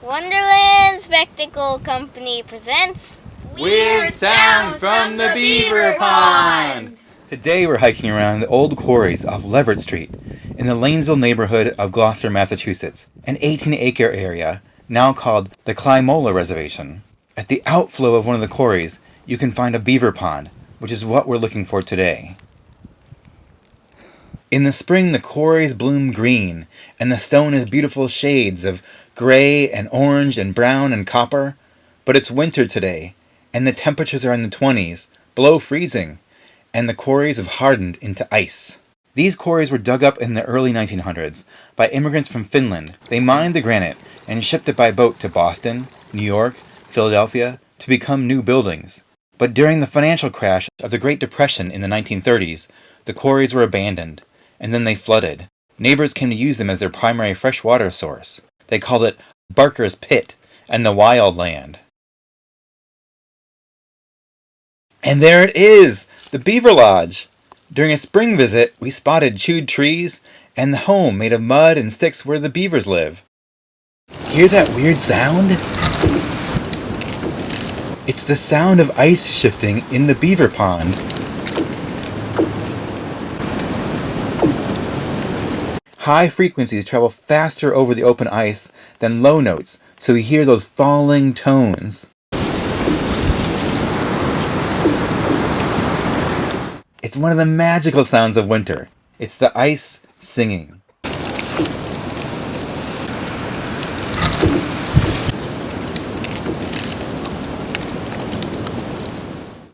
Wonderland Spectacle Company presents Weird Sounds from the Beaver Pond! Today we're hiking around the old quarries off Leverett Street in the Lanesville neighborhood of Gloucester, Massachusetts, an 18-acre area now called the Kleimola Reservation. At the outflow of one of the quarries, you can find a beaver pond, which is what we're looking for today. In the spring, the quarries bloom green, and the stone has beautiful shades of gray and orange and brown and copper. But it's winter today, and the temperatures are in the 20s, below freezing, and the quarries have hardened into ice. These quarries were dug up in the early 1900s by immigrants from Finland. They mined the granite and shipped it by boat to Boston, New York, Philadelphia to become new buildings. But during the financial crash of the Great Depression in the 1930s, the quarries were abandoned, and then they flooded. Neighbors came to use them as their primary freshwater source. They called it Barker's Pit and the Wild Land. And there it is, the Beaver Lodge. During a spring visit, we spotted chewed trees and the home made of mud and sticks where the beavers live. Hear that weird sound? It's the sound of ice shifting in the beaver pond. High frequencies travel faster over the open ice than low notes, so we hear those falling tones. It's one of the magical sounds of winter. It's the ice singing.